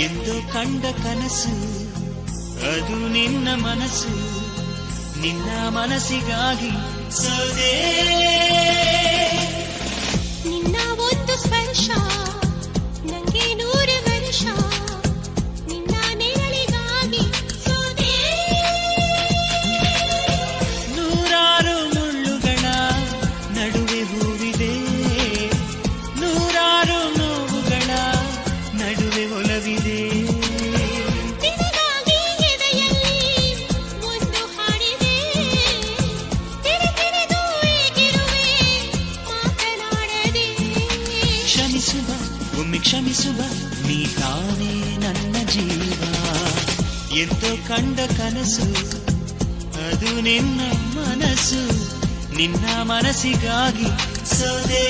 ಎಂದು ಕಂಡ ಕನಸು ಅದು ನಿನ್ನ ಮನಸ್ಸು, ನಿನ್ನ ಮನಸ್ಸಿಗಾಗಿ ಸೋದೆ. ನಿನ್ನ ಒಂದು ಸ್ಪರ್ಶ ನಂಗೆ 100 ವರ್ಷ, ನಿನ್ನ ನೆರಳಿಗಾಗಿ ಸೋದೆ. ನೂರಾರು ಮುಳ್ಳುಗಳ ನಡುವೆ ಹೂವಿದೆ, ನೂರಾರು ನೋವುಗಳ ನಡುವೆ ಒಲವಿದೆ. ನಿನಗಾಗಿ ಎದೆಯಲ್ಲಿ ಒಂದು ಹಾಡಿದೆ, ತಿರುತಿರುದು ಏಗಿರುವೆ ಮಾತನಾಡದೆ. ಕ್ಷಮಿಸುವ ಒಮ್ಮೆ ಕ್ಷಮಿಸುವ, ನೀ ತಾನೇ ನನ್ನ ಜೀವ. ಎಂದೋ ಕಂಡ ಕನಸು ಅದು ನಿನ್ನ ಮನಸ್ಸು, ನಿನ್ನ ಮನಸ್ಸಿಗಾಗಿ ಸೋದೆ.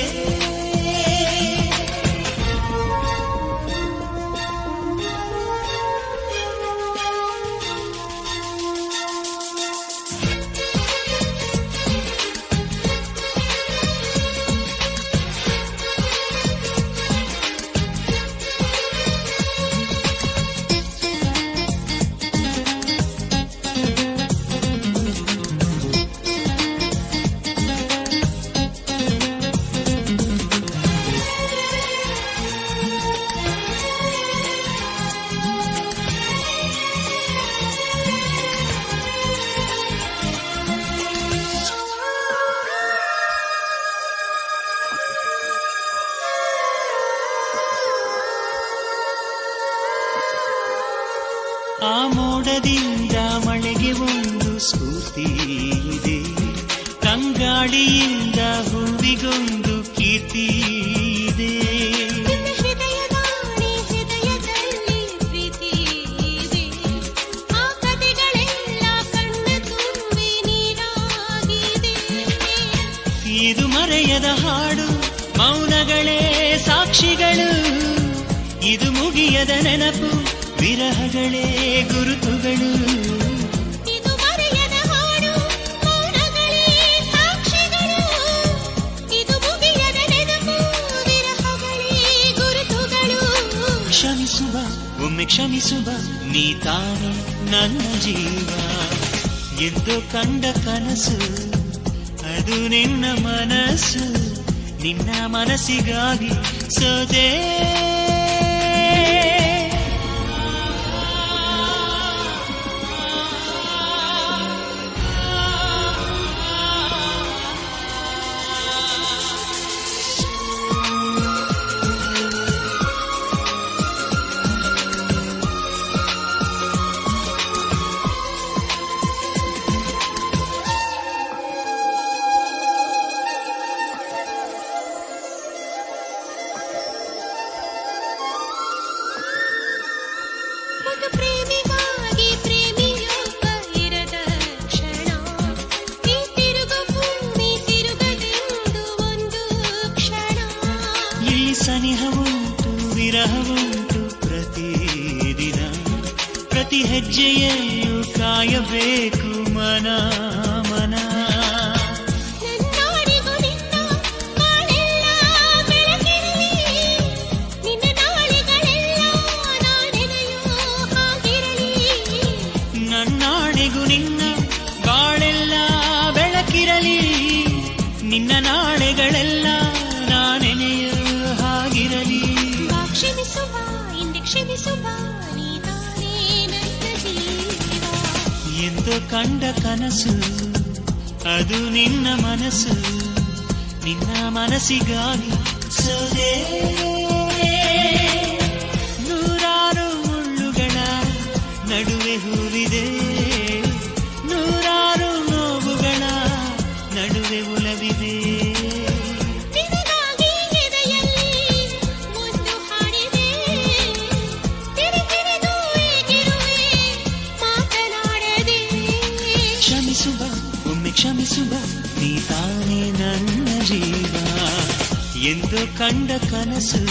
ಆ ಮೋಡದಿಂದ ಮಳೆಗೆ ಒಂದು ಸ್ಫೂರ್ತಿ ಇದೆ, ತಂಗಾಳಿಯಿಂದ ಹೂವಿಗೊಂದು ಕೀರ್ತಿ ಇದೆ. ನಿನ್ನ ಹೃದಯದಾಣೆ ಹೃದಯದಲ್ಲಿ ಪ್ರೀತಿ ಇದೆ, ಆ ಕಥೆಗಳೆಲ್ಲ ಕಣ್ಣ ತುಂಬಿ ನೀರಾಗಿದೆ. ಇದು ಮರೆಯದ ಹಾಡು, ಮೌನಗಳೇ ಸಾಕ್ಷಿಗಳು. ಇದು ಮುಗಿಯದ ನೆನಪು, ವಿರಹಗಳೇ ಗುರುತುಗಳು. ಇದು ಮರೆಯದ ಹಾಡು, ಮೌನಗಳೇ ಸಾಕ್ಷಿಗಳು. ಇದು ಮುಗಿಯದ ನೆನಪು, ವಿರಹಗಳೇ ಗುರುತುಗಳು. ಕ್ಷಮಿಸುವ ಒಮ್ಮೆ ಕ್ಷಮಿಸುವ, ನೀ ತಾನೇ ನನ್ನ ಜೀವ. ಎಂದು ಕಂಡ ಕನಸು ಅದು ನಿನ್ನ ಮನಸ್ಸು, ನಿನ್ನ ಮನಸ್ಸಿಗಾಗಿ ಸೋದೆ. ಒಂದು ಪ್ರೇಮಿಗಾಗಿ ಪ್ರೇಮಿಯೊಬ್ಬ ಇರದ ಕ್ಷಣ, ಈ ತಿರುಗು ಭೂಮಿ ತಿರುಗದೆಂದು ಒಂದು ಕ್ಷಣ. ಇಲ್ಲಿ ಸನಿಹವುಂಟು ವಿರಹವುಂಟು ಪ್ರತಿದಿನ, ಪ್ರತಿ ಹೆಜ್ಜೆಯಲ್ಲೂ ಕಾಯಬೇಕು ಮನ ಮನ. ನನ್ನಾಡಿಗೂ ನಿನ್ನ ಬಾಳೆಲ್ಲ ಬೆಳಕಿರಲಿ, ನಿನ್ನ ನಾಳೆಗಳೆಲ್ಲ ನಾನೆನೆಯೋ ಹಾಗಿರಲಿ. ನನ್ನಾಣೆಗೂ ನಿನ್ನ ಬಾಳೆಲ್ಲ ಬೆಳಕಿರಲಿ, ನಿನ್ನ ನಾಳೆಗಳೆಲ್ಲ ನಾನೆನೆಯೋ ಹಾಗಿರಲಿ. ಬಾ ಕ್ಷಮಿಸುವ ಹಿಂದೆ ಕ್ಷಮಿಸುವ, ನೀ ತಾನೇ ನನ್ನ ಜೀವ. ಎಂದು ಕಂಡ ಕನಸು ಅದು ನಿನ್ನ ಮನಸ್ಸು, ನಿನ್ನ ಮನಸ್ಸಿಗಾಗಿ ಸೋದೆ. ನೂರಾರು ಮುಳ್ಳುಗಳ ನಡುವೆ ಹೂವಿದೆ, ನೂರಾರು ನೋವುಗಳ ನಡುವೆ ಒಲವಿದೆ. ನಿನಗಾಗಿ ಎಂದು ಕಂಡ ಕನಸು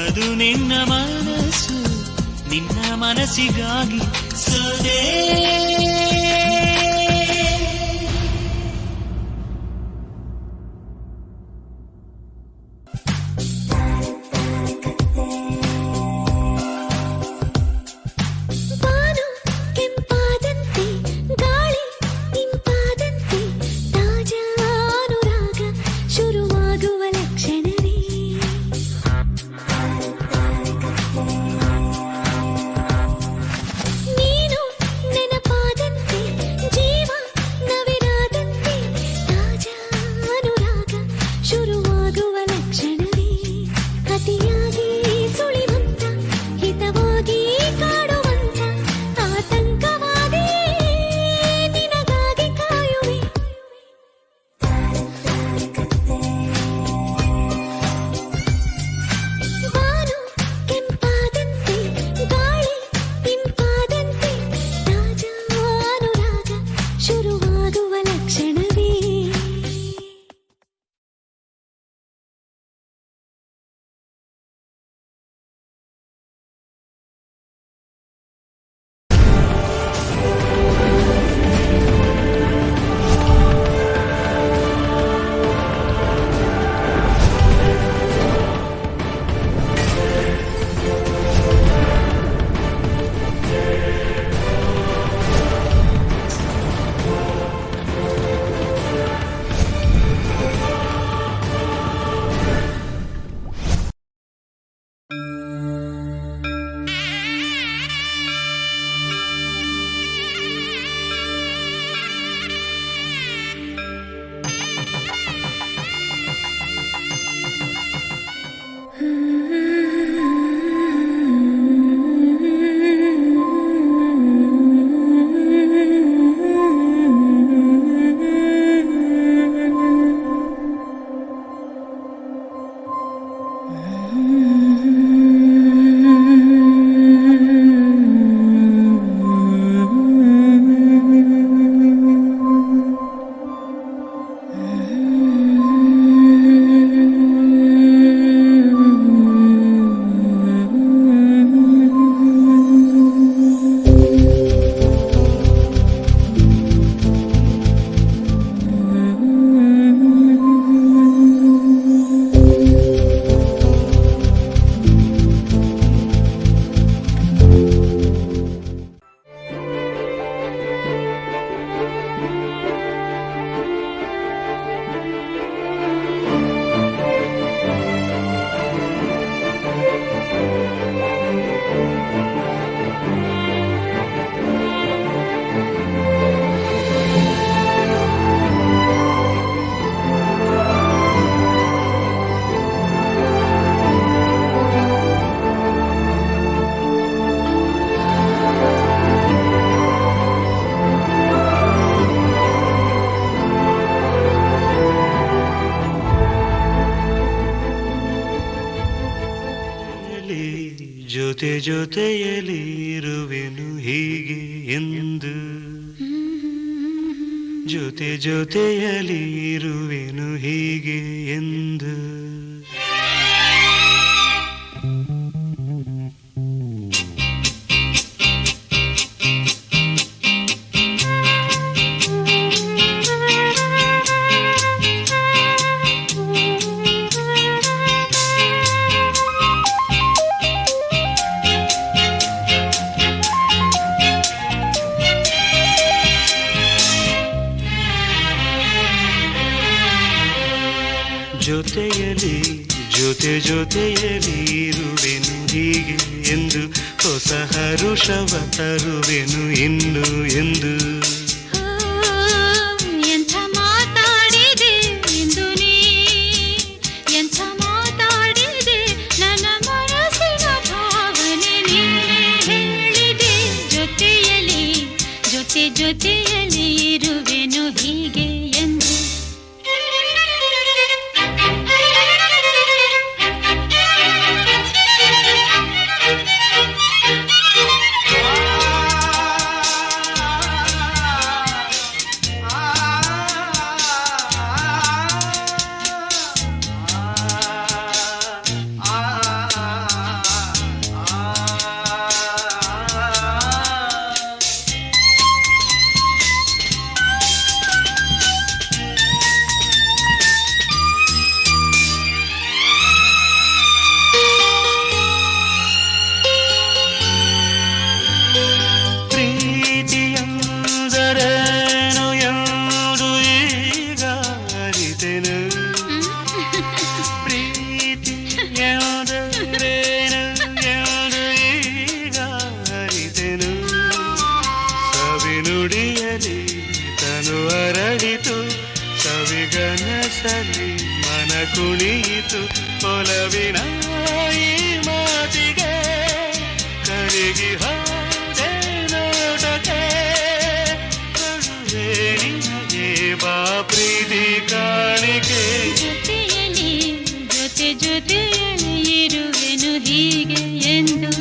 ಅದು ನಿನ್ನ ಮನಸ್ಸು, ನಿನ್ನ ಮನಸ್ಸಿಗಾಗಿ ಸೋದೆ. ಜೊತೆ ಜೊತೆಯಲಿ ಇರುವೆನು ಹೀಗೆ ಎಂದು, ಜೊತೆ ಜೊತೆಯಲಿ ಇರುವೆನು ಹೀಗೆ ಎಂದು. ಜೊತೆಯಲಿ ಜೊತೆ ಜೊತೆಯಲಿ ಇರುವೆನು ಹೀಗೆ ಎಂದು, ಹೊಸ ಹರುಷವ ತರುವೆನು ಇನ್ನು ಎಂದು. ಎಂಥ ಮಾತಾಡಿದೆ ಎಂದು ನೀ, ಎಂಥ ಮಾತಾಡಿದೆ ನನ್ನ ಮನಸ್ಸಿನ ಭಾವನೆ ನೀನೇ ಹೇಳಿದೆ. ಜೊತೆಯಲಿ ಜೊತೆ ಜೊತೆಯಲಿ ಇರುವೆನು ಹೀಗೆ ಎಂದು. ಮುಗಿಯಿತು ಒಲವಿನ ಈ ಮಾತಿಗೆ ಕರಗಿ ಹೋದೆ ನೋಡದೆ ಕಳುವೆ ನಿನಗೆ ಬಾ ಪ್ರೀತಿ ಕಾಣಿಕೆ ಜೊತೆಯಲ್ಲಿ ಜೊತೆಯಲ್ಲಿ ಇರುವೆನು ಹೀಗೆ ಎಂದು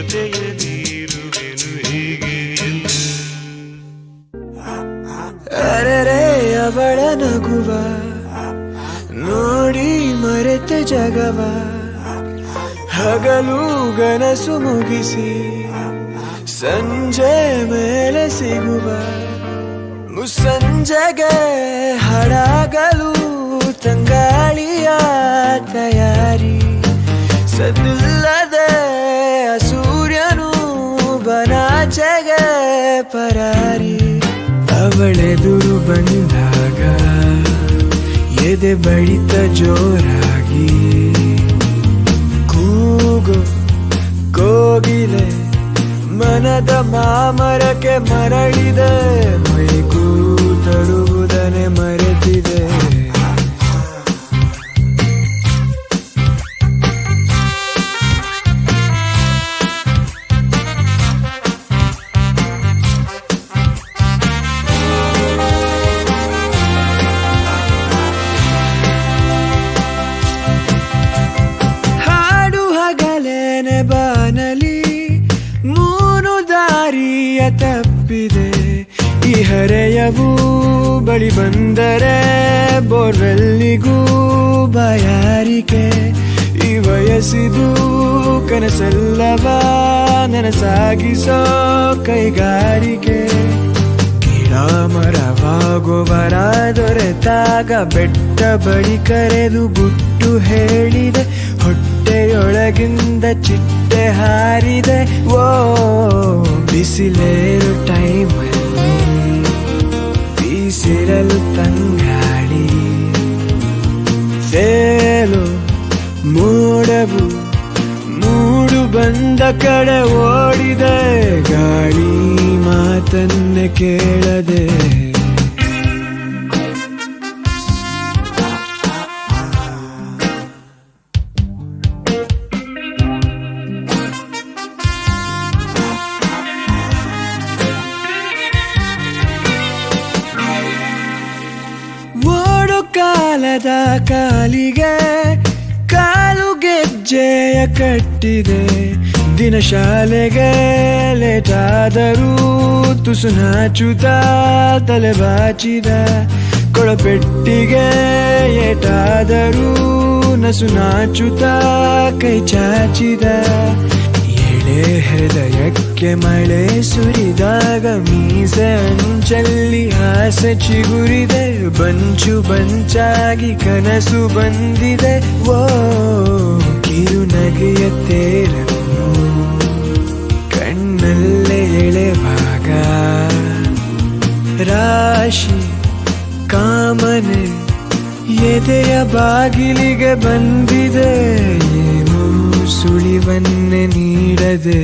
ಜೊತೆಯಲ್ಲಿರುವೆನು ಹೀಗೆ ಎಂದು ಅರೆರೆ ಅವಳ ನಗುವ ನೋಡಿ ಮರೆತೆ ಜಗವ ಹಗಲು ಗನಸು ಮುಗಿಸಿ ಸಂಜೆ ಮೇಲೆ ಸಿಗುವ ಮುಸ್ಸಂಜೆಗೆ ಹಡಗಲು ತಂಗಾಳಿಯ ತಯಾರಿ ಸದ್ದಿಲ್ಲದೆ ಸೂರ್ಯನು ಬನಾಚೆಗೆ ಪರಾರಿ ಅವಳೆದುರು ಬಂದಾಗ ಎದೆ ಬಡಿತ ಜೋರಾಗಿ ಕೂಗು ಕೋಗಿಲೆ ಮನದ ಮಾಮರಕ್ಕೆ ಮರಳಿದೆ ಮೈಗೂ ತರುವುದನೆ ಮರೆತಿದೆ ಬಾನಲಿ ಮೂನು ದಾರಿಯ ತಪ್ಪಿದೆ ಈ ಹರೆಯವು ಬಳಿ ಬಂದರೆ ಬೋರ್ವೆಲ್ಲಿಗೂ ಬಾಯಾರಿಕೆ ಈ ವಯಸ್ಸಿದು ಕನಸಲ್ಲವ ನನಸಾಗಿಸೋ ಕೈಗಾರಿಕೆ ಗಿಡ ಮರವಾಗುವರ ದೊರೆತಾಗ ಬೆಟ್ಟ ಬಳಿ ಕರೆದು ಗುಟ್ಟು ಹೇಳಿದೆ ಹೊಟ್ಟೆಯೊಳಗಿಂದ ಚಿಟ್ಟೆ ಹಾರಿದೆ ಓ ಬಿಸಿಲೇರು ಟೈಮಲ್ಲಿ ಬೀಸಿರಲು ತಂಗಾಳಿ ಸೇಲು ಮೋಡವು ಮೂಡು ಬಂದ ಕಡೆ ಓಡಿದೆ ಗಾಳಿ ಮಾತನ್ನೇ ಕೇಳದೆ ಕಾಲದ ಕಾಲಿಗೆ ಕಾಲು ಗೆಜ್ಜೆಯ ಕಟ್ಟಿದೆ ದಿನ ಶಾಲೆಗೆ ಲೇಟಾದರೂ ತುಸು ನಾಚುತ್ತ ತಲೆ ಬಾಚಿದ ಕೊಳಪೆಟ್ಟಿಗೆ ಏಟಾದರೂ ನಸು ನಾಚುತ್ತ ಕೈ ಚಾಚಿದ ಎಳೆ ಹೃದಯಕ್ಕೆ ಮಳೆ ಸುರಿದಾಗ ಮೀಸೆ ಅಂಚಲ್ಲಿ ಆಸೆ ಚಿಗುರಿದೆ, ಬಂಚು ಬಂಚಾಗಿ ಕನಸು ಬಂದಿದೆ. ಓ ಕಿರುನಗೆಯ ತೇರನ್ನು ಕಣ್ಣಲ್ಲೇ ಎಳೆವಾಗ ರಾಶಿ ಕಾಮನೆ ಎದೆಯ ಬಾಗಿಲಿಗೆ ಬಂದಿದೆ, ಏನು ಸುಳಿವನ್ನೇ ನೀಡದೆ.